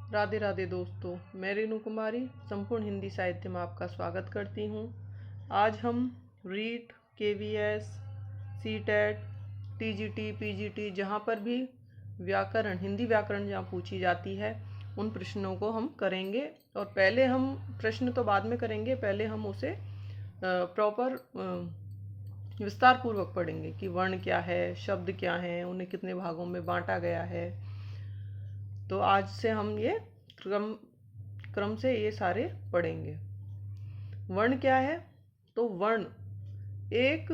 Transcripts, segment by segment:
राधे राधे दोस्तों, मैं रेणु कुमारी संपूर्ण हिंदी साहित्य में आपका स्वागत करती हूँ। आज हम REET, KVS, CTET, TGT, PGT जहाँ पर भी व्याकरण, हिंदी व्याकरण जहाँ पूछी जाती है, उन प्रश्नों को हम करेंगे। और पहले हम प्रश्न तो बाद में करेंगे, पहले हम उसे प्रॉपर विस्तार पूर्वक पढ़ेंगे कि वर्ण क्या है, शब्द क्या हैं, उन्हें कितने भागों में बांटा गया है। तो आज से हम ये क्रम क्रम से ये सारे पढ़ेंगे। वर्ण क्या है? तो वर्ण एक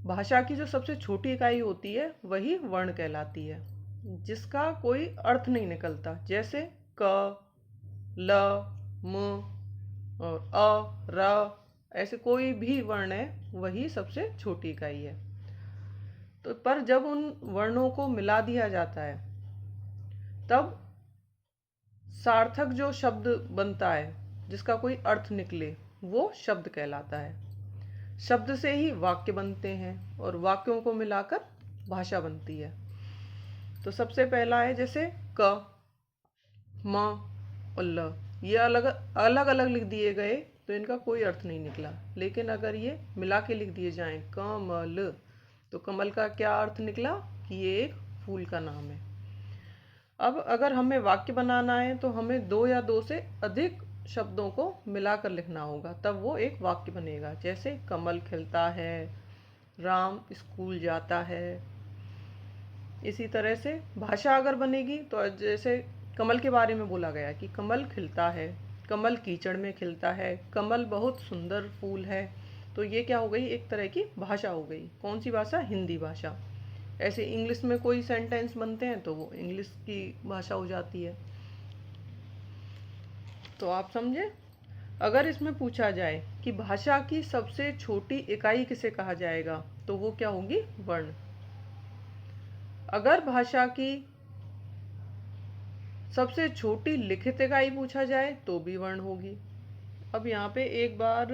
भाषा की जो सबसे छोटी इकाई होती है वही वर्ण कहलाती है, जिसका कोई अर्थ नहीं निकलता। जैसे क, ल, म और अ, र, ऐसे कोई भी वर्ण है वही सबसे छोटी इकाई है। तो पर जब उन वर्णों को मिला दिया जाता है तब सार्थक जो शब्द बनता है, जिसका कोई अर्थ निकले, वो शब्द कहलाता है। शब्द से ही वाक्य बनते हैं और वाक्यों को मिलाकर भाषा बनती है। तो सबसे पहला है जैसे क, म और ल। ये अलग अलग अलग लिख दिए गए तो इनका कोई अर्थ नहीं निकला, लेकिन अगर ये मिला के लिख दिए जाएं कमल, तो कमल का क्या अर्थ निकला कि ये एक फूल का नाम है। अब अगर हमें वाक्य बनाना है तो हमें दो या दो से अधिक शब्दों को मिलाकर लिखना होगा, तब वो एक वाक्य बनेगा। जैसे कमल खिलता है, राम स्कूल जाता है। इसी तरह से भाषा अगर बनेगी तो जैसे कमल के बारे में बोला गया कि कमल खिलता है, कमल कीचड़ में खिलता है, कमल बहुत सुंदर फूल है। तो ये क्या हो गई? एक तरह की भाषा हो गई। कौन सी भाषा? हिंदी भाषा। ऐसे इंग्लिश में कोई सेंटेंस बनते हैं तो वो इंग्लिश की भाषा हो जाती है। तो आप समझे। अगर इसमें पूछा जाए कि भाषा की सबसे छोटी इकाई किसे कहा जाएगा, तो वो क्या होगी? वर्ण। अगर भाषा की सबसे छोटी लिखित इकाई पूछा जाए तो भी वर्ण होगी। अब यहाँ पे एक बार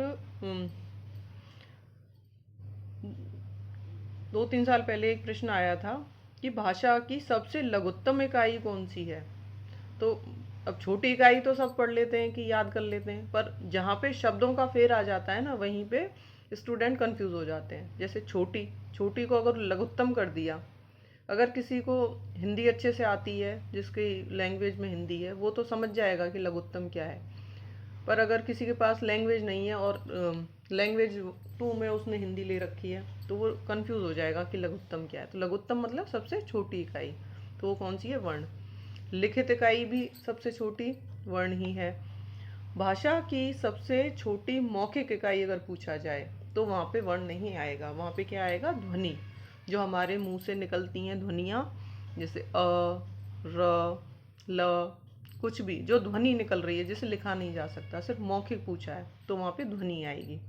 2-3 साल पहले एक प्रश्न आया था कि भाषा की सबसे लघुत्तम इकाई कौन सी है। तो अब छोटी इकाई तो सब पढ़ लेते हैं कि याद कर लेते हैं, पर जहाँ पे शब्दों का फेर आ जाता है ना, वहीं पे स्टूडेंट कंफ्यूज हो जाते हैं। जैसे छोटी छोटी को अगर लघुत्तम कर दिया, अगर किसी को हिंदी अच्छे से आती है, जिसकी लैंग्वेज में हिंदी है, वो तो समझ जाएगा कि लघुत्तम क्या है। पर अगर किसी के पास लैंग्वेज नहीं है और लैंग्वेज 2 में उसने हिंदी ले रखी है, तो वो कंफ्यूज हो जाएगा कि लघुत्तम क्या है। तो लघुत्तम मतलब सबसे छोटी इकाई, तो वो कौन सी है? वर्ण। लिखित इकाई भी सबसे छोटी वर्ण ही है। भाषा की सबसे छोटी मौखिक इकाई अगर पूछा जाए तो वहाँ पे वर्ण नहीं आएगा, वहाँ पे क्या आएगा? ध्वनि। जो हमारे मुंह से निकलती हैं ध्वनियाँ, जैसे अ, र, ल, कुछ भी जो ध्वनि निकल रही है, जिसे लिखा नहीं जा सकता, सिर्फ मौखिक पूछा है, तो वहाँ पे ध्वनि आएगी।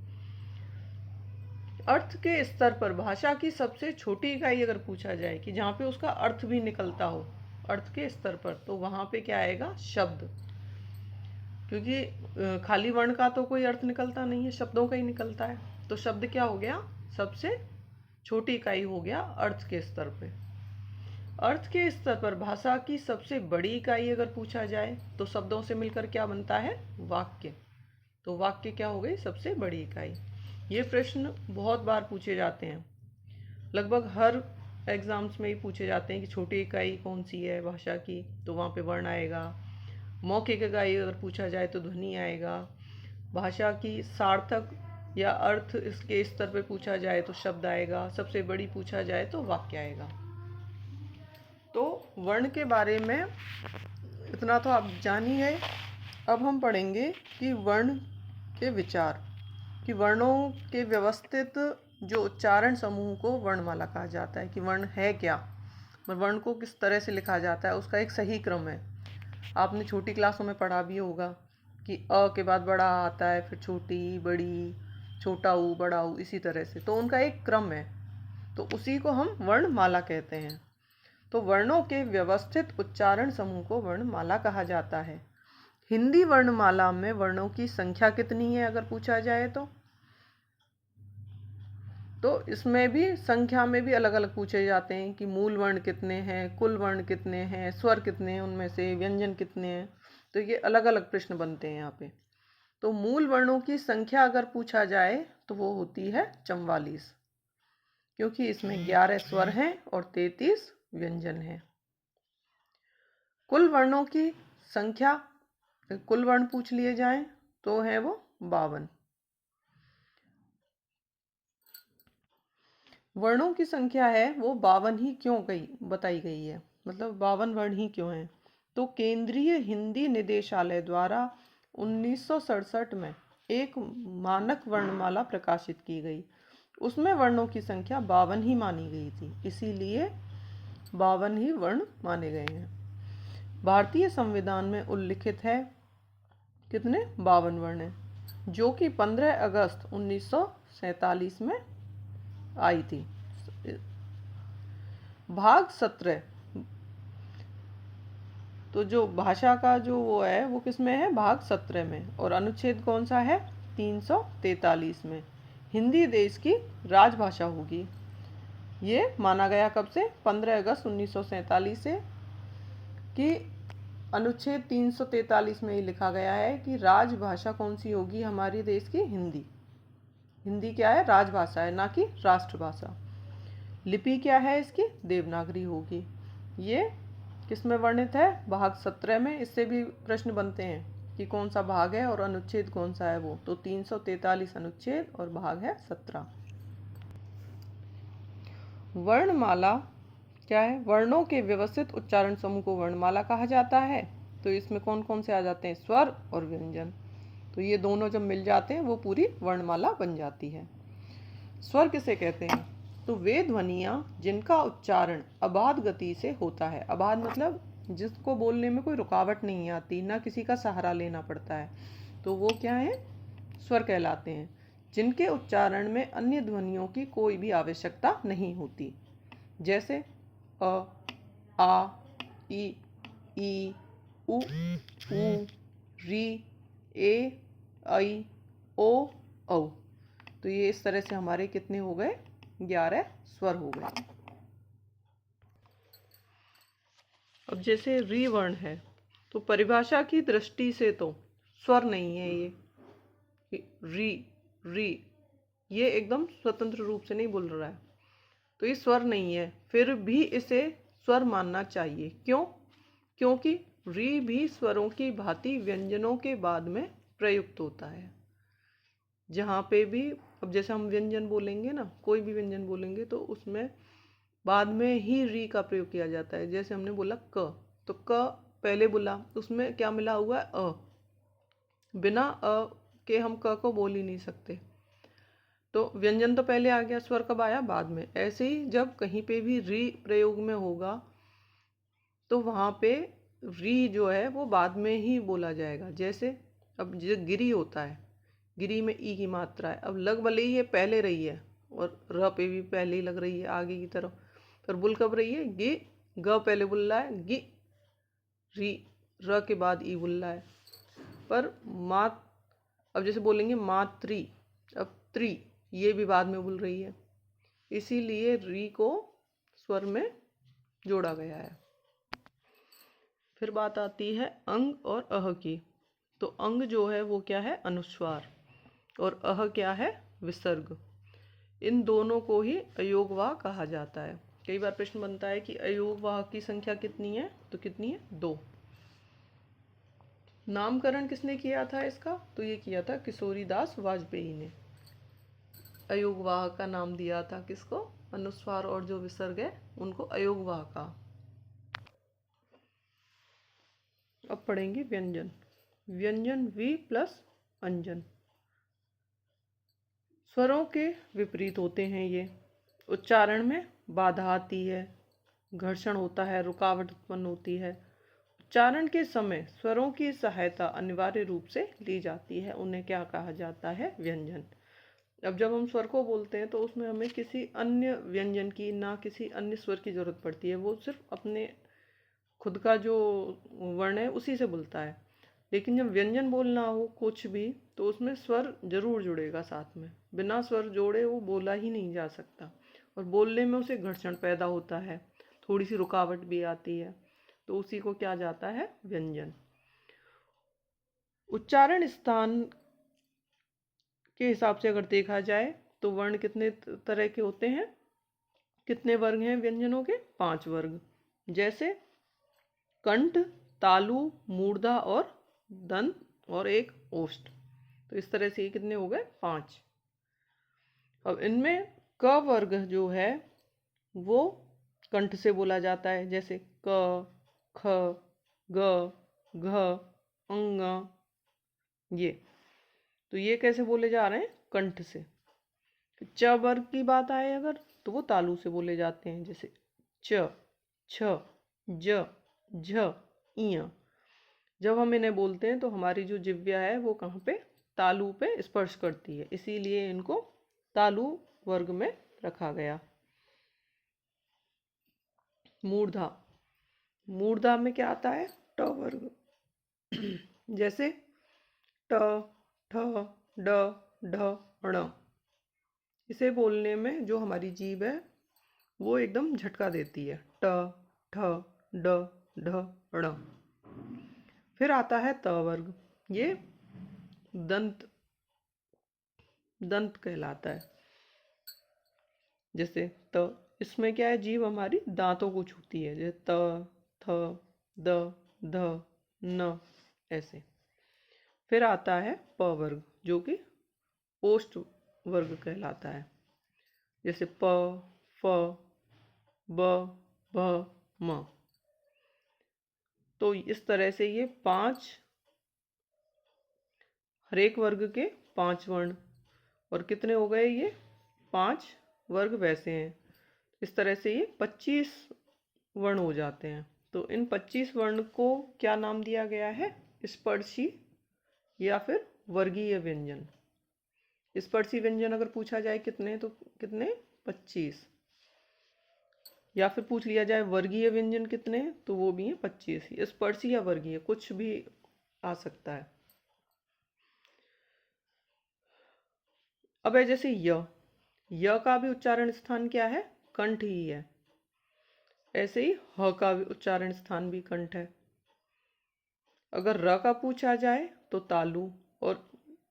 अर्थ के स्तर पर भाषा की सबसे छोटी इकाई अगर पूछा जाए कि जहाँ पे उसका अर्थ भी निकलता हो, अर्थ के स्तर पर, तो वहाँ पे क्या आएगा? शब्द। क्योंकि खाली वर्ण का तो कोई अर्थ निकलता नहीं है, शब्दों का ही निकलता है। तो शब्द क्या हो गया? सबसे छोटी इकाई हो गया अर्थ के स्तर पे। अर्थ के स्तर पर भाषा की सबसे बड़ी इकाई अगर पूछा जाए तो शब्दों से मिलकर क्या बनता है? वाक्य। तो वाक्य क्या हो गई? सबसे बड़ी इकाई। ये प्रश्न बहुत बार पूछे जाते हैं, लगभग हर एग्जाम्स में ही पूछे जाते हैं कि छोटी इकाई कौन सी है भाषा की, तो वहाँ पे वर्ण आएगा। मौखिक इकाई अगर पूछा जाए तो ध्वनि आएगा। भाषा की सार्थक या अर्थ इसके स्तर पे पूछा जाए तो शब्द आएगा। सबसे बड़ी पूछा जाए तो वाक्य आएगा। तो वर्ण के बारे में इतना तो आप जान ही गए। अब हम पढ़ेंगे कि वर्ण के विचार, कि वर्णों के व्यवस्थित जो उच्चारण समूह को वर्णमाला कहा जाता है। कि वर्ण है क्या, वर्ण को किस तरह से लिखा जाता है, उसका एक सही क्रम है। आपने छोटी क्लासों में पढ़ा भी होगा कि अ के बाद बड़ा आता है, फिर छोटी, बड़ी, छोटा ऊ, बड़ा ऊ, इसी तरह से। तो उनका एक क्रम है, तो उसी को हम वर्णमाला कहते हैं। तो वर्णों के व्यवस्थित उच्चारण समूह को वर्णमाला कहा जाता है। हिंदी वर्णमाला में वर्णों की संख्या कितनी है अगर पूछा जाए तो इसमें भी संख्या में भी अलग अलग पूछे जाते हैं कि मूल वर्ण कितने हैं, कुल वर्ण कितने हैं, स्वर कितने हैं, उनमें से व्यंजन कितने हैं। तो ये अलग अलग प्रश्न बनते हैं यहाँ पे। तो मूल वर्णों की संख्या अगर पूछा जाए तो वो होती है 44, क्योंकि इसमें 11 स्वर हैं और 33 व्यंजन हैं। कुल वर्णों की संख्या, कुल वर्ण पूछ लिए जाएं तो है वो 52। वर्णों की संख्या है वो 52 ही क्यों बताई गई है, मतलब 52 वर्ण ही क्यों हैं? तो केंद्रीय हिंदी निदेशालय द्वारा 1967 में एक मानक वर्णमाला प्रकाशित की गई, उसमें वर्णों की संख्या 52 ही मानी गई थी, इसीलिए 52 ही वर्ण माने गए हैं। भारतीय संविधान में उल्लिखित है कितने? 52 वर्ण हैं, जो कि 15 अगस्त 1947 में आई थी। भाग 17, तो जो भाषा का जो वो है वो किस में है? भाग 17 में। और अनुच्छेद कौन सा है? 343 में। हिंदी देश की राजभाषा होगी, ये माना गया कब से? 15 अगस्त 1947 से, कि अनुच्छेद 343 में ही लिखा गया है कि राजभाषा कौन सी होगी हमारे देश की? हिंदी। हिंदी क्या है? राजभाषा है, ना कि राष्ट्रभाषा। लिपि क्या है इसकी? देवनागरी होगी। ये किस में वर्णित है? भाग 17 में। इससे भी प्रश्न बनते हैं कि कौन सा भाग है और अनुच्छेद कौन सा है वो। तो 343 अनुच्छेद और भाग है 17। वर्णमाला क्या है? वर्णों के व्यवस्थित उच्चारण समूह को वर्णमाला कहा जाता है। तो इसमें कौन कौन से आ जाते हैं? स्वर और व्यंजन। तो ये दोनों जब मिल जाते हैं वो पूरी वर्णमाला बन जाती है। स्वर किसे कहते हैं? तो वे ध्वनियाँ जिनका उच्चारण अबाध गति से होता है। अबाध मतलब जिसको बोलने में कोई रुकावट नहीं आती, ना किसी का सहारा लेना पड़ता है, तो वो क्या है? स्वर कहलाते हैं। जिनके उच्चारण में अन्य ध्वनियों की कोई भी आवश्यकता नहीं होती, जैसे अ, आ, ई, उ, री, ए, ऐ, ओ, औ। तो ये इस तरह से हमारे कितने हो गए? 11 स्वर हो गए। अब जैसे री वर्ण है, तो परिभाषा की दृष्टि से तो स्वर नहीं है ये। री री ये एकदम स्वतंत्र रूप से नहीं बोल रहा है, तो ये स्वर नहीं है, फिर भी इसे स्वर मानना चाहिए। क्यों? क्योंकि री भी स्वरों की भांति व्यंजनों के बाद में प्रयुक्त होता है। जहाँ पे भी, अब जैसे हम व्यंजन बोलेंगे ना, कोई भी व्यंजन बोलेंगे तो उसमें बाद में ही री का प्रयोग किया जाता है। जैसे हमने बोला क, तो क पहले बोला, उसमें क्या मिला हुआ है? अ। बिना अ के हम क को बोल ही नहीं सकते। तो व्यंजन तो पहले आ गया, स्वर कब आया? बाद में। ऐसे ही जब कहीं पे भी री प्रयोग में होगा तो वहाँ पे री जो है वो बाद में ही बोला जाएगा। जैसे अब जो गिरी होता है, गिरी में ई की मात्रा है, अब लग भले ही ये पहले रही है और र पे भी पहले ही लग रही है आगे की तरफ, पर बुल कब रही है? गी, ग पहले बुल रहा है, गी, री, र के बाद ई बुल रहा है। पर मात, अब जैसे बोलेंगे मात्री, अब त्री ये भी बाद में बुल रही है, इसीलिए री को स्वर में जोड़ा गया है। फिर बात आती है अंग और अह की। तो अंग जो है वो क्या है? अनुस्वार, और अह क्या है? विसर्ग। इन दोनों को ही अयोगवाह कहा जाता है। कई बार प्रश्न बनता है कि अयोगवाह की संख्या कितनी है? तो कितनी है? 2। नामकरण किसने किया था इसका? तो ये किया था किशोरीदास वाजपेयी ने। अयोगवाह का नाम दिया था किसको? अनुस्वार और जो विसर्ग है उनको अयोगवाह का। अब पढ़ेंगे व्यंजन। व्यंजन वी प्लस अंजन। स्वरों के विपरीत होते हैं ये। उच्चारण में बाधा आती है, घर्षण होता है, रुकावट उत्पन्न होती है। उच्चारण के समय स्वरों की सहायता अनिवार्य रूप से ली जाती है, उन्हें क्या कहा जाता है? व्यंजन। अब जब हम स्वर को बोलते हैं तो उसमें हमें किसी अन्य व्यंजन की, ना किसी अन्य स्वर की जरूरत पड़ती है, वो सिर्फ अपने खुद का जो वर्ण है उसी से बोलता है। लेकिन जब व्यंजन बोलना हो कुछ भी, तो उसमें स्वर जरूर जुड़ेगा साथ में। बिना स्वर जोड़े वो बोला ही नहीं जा सकता, और बोलने में उसे घर्षण पैदा होता है, थोड़ी सी रुकावट भी आती है, तो उसी को क्या जाता है? व्यंजन। उच्चारण स्थान के हिसाब से अगर देखा जाए तो वर्ण कितने तरह के होते हैं, कितने वर्ग हैं व्यंजनों के? 5 वर्ग। जैसे कंठ, तालु, मूर्धा और दंत और एक ओष्ठ। तो इस तरह से ये कितने हो गए? 5। अब इनमें क वर्ग जो है वो कंठ से बोला जाता है, जैसे क, ख, ग, घ, अंग, ये। तो ये कैसे बोले जा रहे हैं? कंठ से। च वर्ग की बात आए अगर तो वो तालु से बोले जाते हैं, जैसे च, छ, ज, झ, इय। जब हम इन्हें बोलते हैं तो हमारी जो जिह्वा है वो कहाँ पे? तालु पे स्पर्श करती है, इसीलिए इनको तालु वर्ग में रखा गया। मूर्धा, मूर्धा में क्या आता है? ट वर्ग। जैसे ट, ठ, ड, ढ, ण। इसे बोलने में जो हमारी जीभ है वो एकदम झटका देती है। ट, ठ, ड, ढ, ण। फिर आता है त वर्ग। ये दंत दंत कहलाता है। जैसे त, इसमें क्या है? जीभ हमारी दांतों को छूती है, जैसे त, थ, द, ध, न, ऐसे। फिर आता है प वर्ग जो कि ओष्ठ वर्ग कहलाता है, जैसे प, फ, ब, भ, म। तो इस तरह से ये 5, हर एक वर्ग के 5 वर्ण। और कितने हो गए ये? 5 वर्ग वैसे हैं। इस तरह से ये 25 वर्ण हो जाते हैं। तो इन 25 वर्ण को क्या नाम दिया गया है? स्पर्शी या फिर वर्गीय व्यंजन। स्पर्शी व्यंजन अगर पूछा जाए कितने, तो कितने? 25। या फिर पूछ लिया जाए वर्गीय व्यंजन कितने, तो वो भी है 25। स्पर्शी या वर्गीय कुछ भी आ सकता है। अब है जैसे य का भी उच्चारण स्थान क्या है? कंठ ही है। ऐसे ही ह का भी उच्चारण स्थान भी कंठ है। अगर र का पूछा जाए तो तालु, और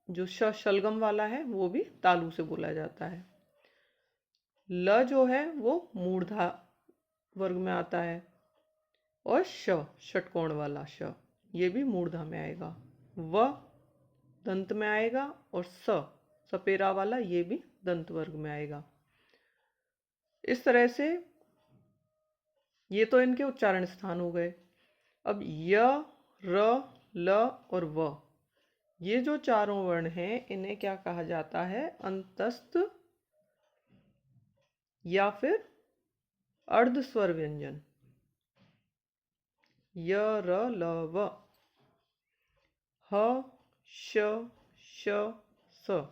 जो शलगम वाला है वो भी तालु से बोला जाता है। ल जो है वो मूर्धा वर्ग में आता है, और षटकोण वाला श ये भी मूर्धा में आएगा। व दंत में आएगा, और सपेरा वाला ये भी दंत वर्ग में आएगा। इस तरह से ये तो इनके उच्चारण स्थान हो गए। अब य, र, ल और व, ये जो चारों वर्ण हैं इन्हें क्या कहा जाता है? अंतस्थ या फिर अर्ध स्वर व्यंजन। य, र, ल, व। ह, श, श, स,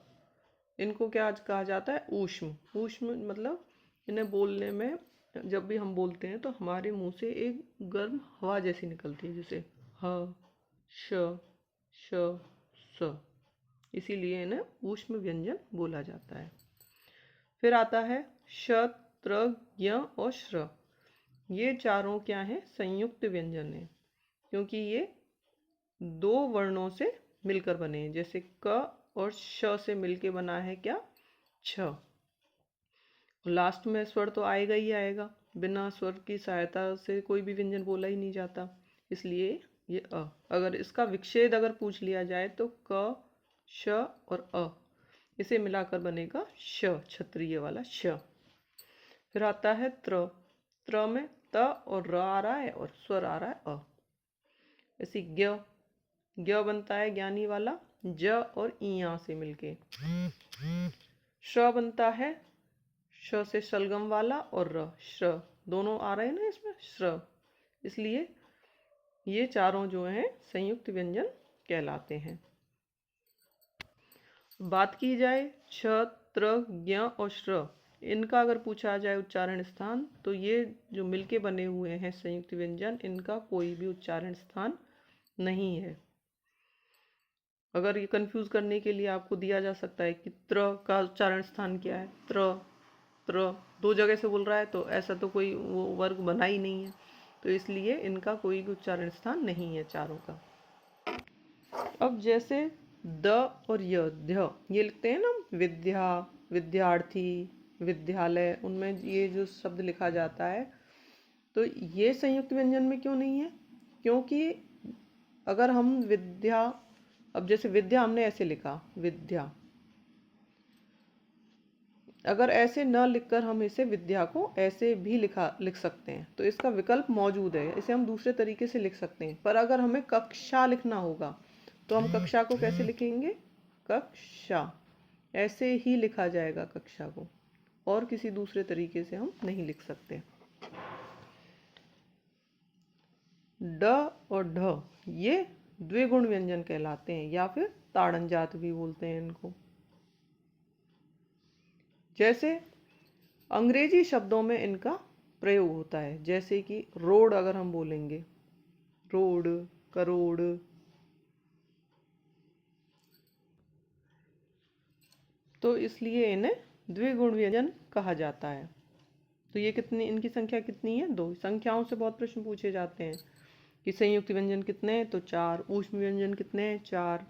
इनको क्या कहा जाता है? ऊष्म। ऊष्म मतलब इन्हें बोलने में जब भी हम बोलते हैं तो हमारे मुंह से एक गर्म हवा जैसी निकलती है, जैसे ह, श, श, स। इसीलिए इन्हें ऊष्म व्यंजन बोला जाता है। फिर आता है श, त्र, ज्ञ और श्र। ये चारों क्या हैं? संयुक्त व्यंजन है, क्योंकि ये 2 वर्णों से मिलकर बने हैं। जैसे क और श से मिलके बना है क्या? छ। लास्ट में स्वर तो आएगा ही आएगा, बिना स्वर की सहायता से कोई भी व्यंजन बोला ही नहीं जाता, इसलिए ये अ। अगर इसका विच्छेद अगर पूछ लिया जाए तो क, श और अ, इसे मिलाकर बनेगा श, क्षत्रिय वाला श। फिर आता है त्र। त्र में त और र आ रहा है और स्वर आ रहा है अ। ऐसी ज्ञ बनता है ज्ञानी वाला ज और इया से मिलके। श बनता है श से शलगम वाला और र, श्र, दोनों आ रहे हैं ना इसमें, श्र। इसलिए ये चारों जो हैं संयुक्त व्यंजन कहलाते हैं। बात की जाए छ, त्र, ज्ञ और श्र, इनका अगर पूछा जाए उच्चारण स्थान, तो ये जो मिलके बने हुए हैं संयुक्त व्यंजन, इनका कोई भी उच्चारण स्थान नहीं है। अगर ये कंफ्यूज करने के लिए आपको दिया जा सकता है कि त्र का उच्चारण स्थान क्या है, त्र 2 जगह से बोल रहा है, तो ऐसा तो कोई वो वर्ग बना ही नहीं है, तो इसलिए इनका कोई भी उच्चारण स्थान नहीं है चारों का। अब जैसे द और ध्य ये लिखते हैं ना, विद्या, विद्यार्थी, विद्यालय, उनमें ये जो शब्द लिखा जाता है, तो ये संयुक्त व्यंजन में क्यों नहीं है? क्योंकि अगर हम विद्या, अब जैसे विद्या हमने ऐसे लिखा विद्या, अगर ऐसे न लिखकर हम इसे विद्या को ऐसे भी लिख सकते हैं, तो इसका विकल्प मौजूद है, इसे हम दूसरे तरीके से लिख सकते हैं। पर अगर हमें कक्षा लिखना होगा तो हम कक्षा को कैसे लिखेंगे? कक्षा, ऐसे ही लिखा जाएगा कक्षा को, और किसी दूसरे तरीके से हम नहीं लिख सकते। ड और ढ ये द्विगुण व्यंजन कहलाते हैं, या फिर ताड़न जात भी बोलते हैं इनको। जैसे अंग्रेजी शब्दों में इनका प्रयोग होता है, जैसे कि रोड अगर हम बोलेंगे, रोड, करोड़, तो इसलिए इन्हें द्विगुण व्यंजन कहा जाता है। तो ये कितनी, इनकी संख्या कितनी है? 2। संख्याओं से बहुत प्रश्न पूछे जाते हैं कि संयुक्त व्यंजन कितने हैं? तो 4। ऊष्म व्यंजन कितने हैं? 4।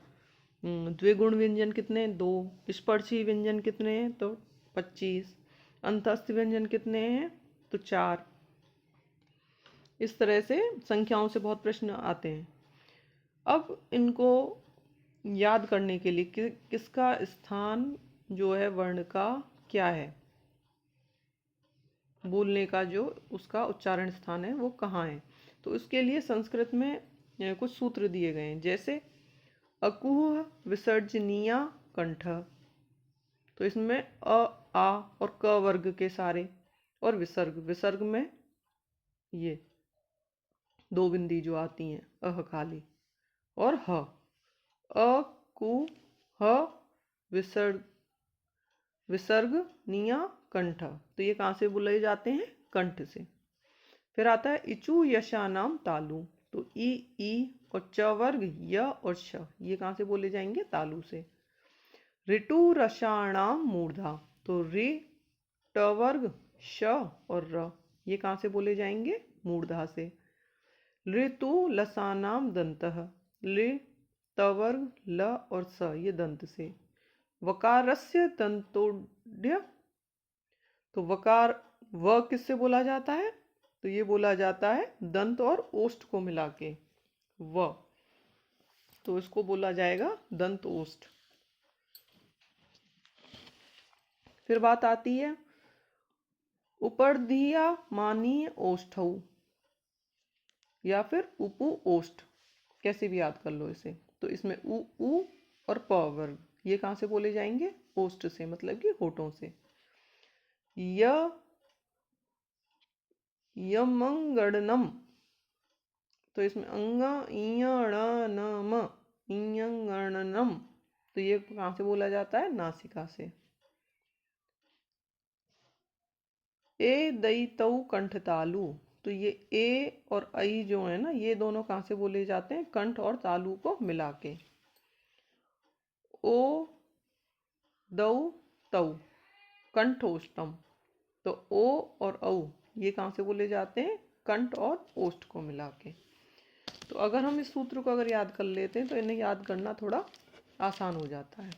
द्विगुण व्यंजन कितने हैं? 2। स्पर्शी व्यंजन कितने हैं? तो 25। अंतस्थ व्यंजन कितने हैं? तो 4। इस तरह से संख्याओं से बहुत प्रश्न आते हैं। अब इनको याद करने के लिए किसका स्थान जो है वर्ण का क्या है, बोलने का जो उसका उच्चारण स्थान है वो कहाँ है, तो उसके लिए संस्कृत में कुछ सूत्र दिए गए हैं। जैसे अकुह विसर्जनीया कंठ, तो इसमें अ, आ और क वर्ग के सारे, और विसर्ग, विसर्ग में ये 2 बिंदी जो आती हैं अह खाली, और ह, अ कु ह विसर्ग, विसर्ग निया कंठ, तो ये कहाँ से बोले जाते हैं? कंठ से। फिर आता है इचु यशानाम तालु, तो ई और च वर्ग, य और श, ये कहाँ से बोले जाएंगे? तालु से। ऋतु रसाणाम मूर्धा, तो रि, ट वर्ग, श और र, ये कहाँ से बोले जाएंगे? मूर्धा से। ऋतु लसानाम दंतः, लि, त वर्ग, ल और स, ये दंत से। वकारस्य दंतोड्य, तो वकार व किससे बोला जाता है? तो ये बोला जाता है दंत और ओष्ठ को मिला के व, तो इसको बोला जाएगा दंत ओष्ठ। फिर बात आती है उपरधिया मानीय ओष्ठौ, या फिर उपु ओष्ठ, कैसे भी याद कर लो इसे। तो इसमें उ और प वर्ग, ये कहाँ से बोले जाएंगे? ओष्ठ से, मतलब कि होठों से। यमंगणनम, तो इसमें अंगा इयणनम, इयंगणनम, तो ये कहाँ से बोला जाता है? नासिका से। ए दईतौ कंठतालु, तो ये ए और आई जो है ना, ये दोनों कहाँ से बोले जाते हैं? कंठ और तालु को मिला के। ओ दौ तौ कंठोष्टम, तो ओ और औ ये कहाँ से बोले जाते हैं? कंठ और ओष्ठ को मिला के। तो अगर हम इस सूत्र को अगर याद कर लेते हैं तो इन्हें याद करना थोड़ा आसान हो जाता है।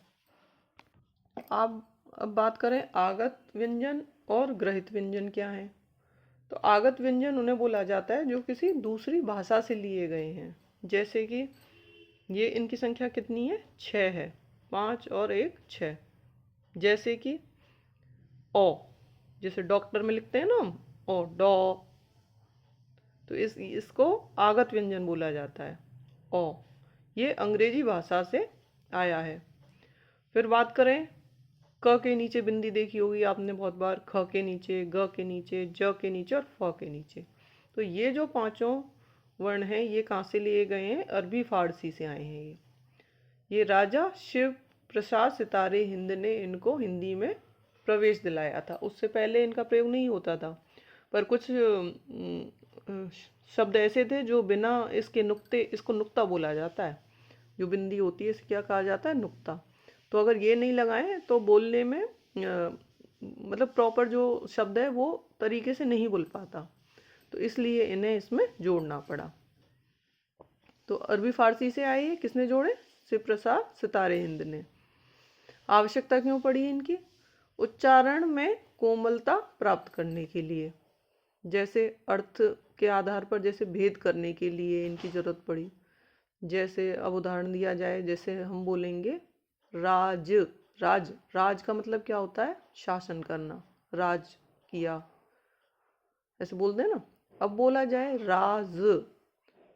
अब बात करें आगत व्यंजन और ग्रहित व्यंजन क्या है। तो आगत व्यंजन उन्हें बोला जाता है जो किसी दूसरी भाषा से लिए गए हैं। जैसे कि ये, इनकी संख्या कितनी है? 6 है, 5 और 1 6। जैसे कि ओ, जैसे डॉक्टर में लिखते हैं ना हम, ओ डॉ, तो इसको आगत व्यंजन बोला जाता है। ओ, ये अंग्रेजी भाषा से आया है। फिर बात करें, क के नीचे बिंदी देखी होगी आपने बहुत बार, ख के नीचे, ग के नीचे, ज के नीचे और फ के नीचे। तो ये जो पांचों वर्ण हैं ये कहाँ से लिए गए हैं? अरबी फारसी से आए हैं। ये राजा शिव प्रसाद सितारे हिंद ने इनको हिंदी में प्रवेश दिलाया था। उससे पहले इनका प्रयोग नहीं होता था, पर कुछ शब्द ऐसे थे जो बिना इसके नुक्ते, इसको नुक्ता बोला जाता है, जो बिंदी होती है इसे क्या कहा जाता है? नुक्ता। तो अगर ये नहीं लगाएं तो बोलने में मतलब प्रॉपर जो शब्द है वो तरीके से नहीं बोल पाता, तो इसलिए इन्हें इसमें जोड़ना पड़ा। तो अरबी फारसी से आए, किसने जोड़े? शिव प्रसाद सितारे हिंद ने। आवश्यकता क्यों पड़ी इनकी? उच्चारण में कोमलता प्राप्त करने के लिए, जैसे अर्थ के आधार पर जैसे भेद करने के लिए इनकी जरूरत पड़ी। जैसे अब उदाहरण दिया जाए, जैसे हम बोलेंगे राज, राज, राज का मतलब क्या होता है? शासन करना, राज किया, ऐसे बोलते हैं ना। अब बोला जाए राज,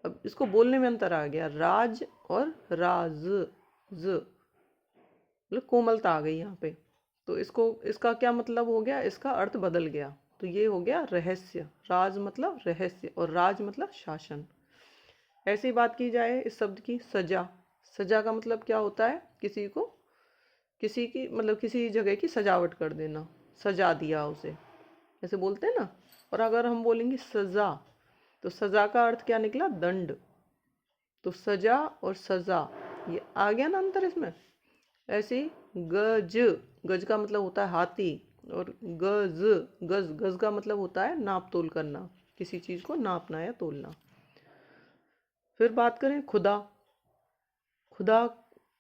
अब इसको बोलने में अंतर आ गया, राज और राज, ज मतलब कोमलता आ गई यहाँ पे। तो इसका क्या मतलब हो गया? इसका अर्थ बदल गया। तो ये हो गया रहस्य। राज मतलब रहस्य और राज मतलब शासन। ऐसी बात की जाए इस शब्द की सजा, सजा का मतलब क्या होता है? किसी की मतलब किसी जगह की सजावट कर देना, सजा दिया उसे, ऐसे बोलते हैं ना। और अगर हम बोलेंगे सजा, तो सजा का अर्थ क्या निकला? दंड। तो सजा और सजा, ये आ गया ना अंतर इसमें। ऐसे ही गज, गज का मतलब होता है हाथी, और गज, गज, गज का मतलब होता है नाप तोल करना, किसी चीज को नापना या तोलना। फिर बात करें खुदा, खुदा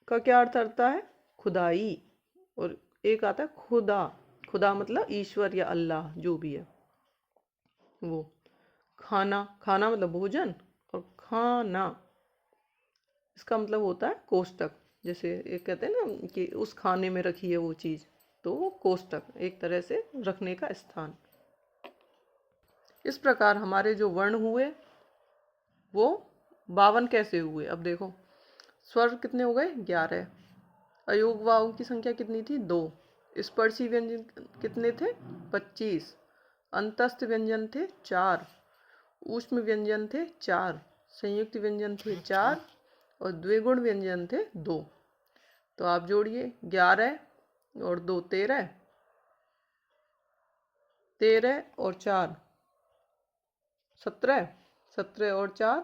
का क्या अर्थ आता है? खुदाई। और एक आता है खुदा, खुदा मतलब ईश्वर या अल्लाह जो भी है वो। खाना, खाना मतलब भोजन, और खाना इसका मतलब होता है कोष्टक। जैसे एक कहते हैं ना कि उस खाने में रखी है वो चीज़, तो वो कोष्टक, एक तरह से रखने का स्थान। इस प्रकार हमारे जो वर्ण हुए वो 52 कैसे हुए? अब देखो, स्वर कितने हो गए? 11। अयोग वाव की संख्या कितनी थी? 2। स्पर्शी व्यंजन कितने थे? 25। अंतस्थ व्यंजन थे 4। ऊष्म व्यंजन थे 4। संयुक्त व्यंजन थे 4 और द्विगुण व्यंजन थे 2। तो आप जोड़िए, 11 और 2 13, 13 और 4 17, 17 और 4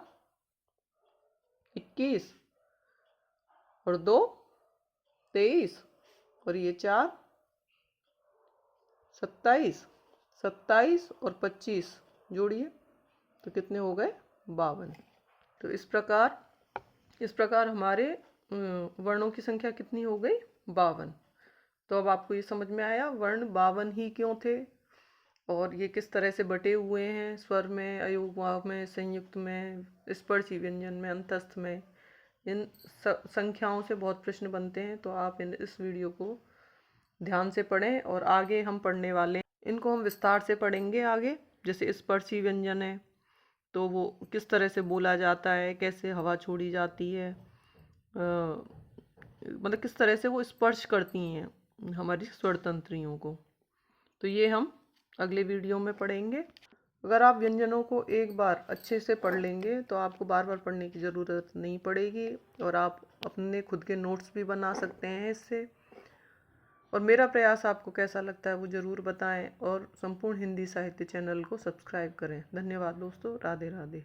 21 और 2 23 और ये 4 27, 27 और 25 जोड़िए तो कितने हो गए? 52। तो इस प्रकार हमारे वर्णों की संख्या कितनी हो गई? 52। तो अब आपको ये समझ में आया वर्ण 52 ही क्यों थे और ये किस तरह से बटे हुए हैं, स्वर में, अयोग वाव में, संयुक्त में, स्पर्शी व्यंजन में, अंतस्थ में। इन संख्याओं से बहुत प्रश्न बनते हैं, तो आप इस वीडियो को ध्यान से पढ़ें और आगे हम पढ़ने वाले हैं। इनको हम विस्तार से पढ़ेंगे आगे। जैसे स्पर्शी व्यंजन है तो वो किस तरह से बोला जाता है, कैसे हवा छोड़ी जाती है, मतलब किस तरह से वो स्पर्श करती हैं हमारी स्वर तंत्रियों को। तो ये हम अगले वीडियो में पढ़ेंगे। अगर आप व्यंजनों को एक बार अच्छे से पढ़ लेंगे तो आपको बार बार पढ़ने की ज़रूरत नहीं पड़ेगी और आप अपने खुद के नोट्स भी बना सकते हैं इससे। और मेरा प्रयास आपको कैसा लगता है वो ज़रूर बताएं और संपूर्ण हिंदी साहित्य चैनल को सब्सक्राइब करें। धन्यवाद दोस्तों। राधे राधे।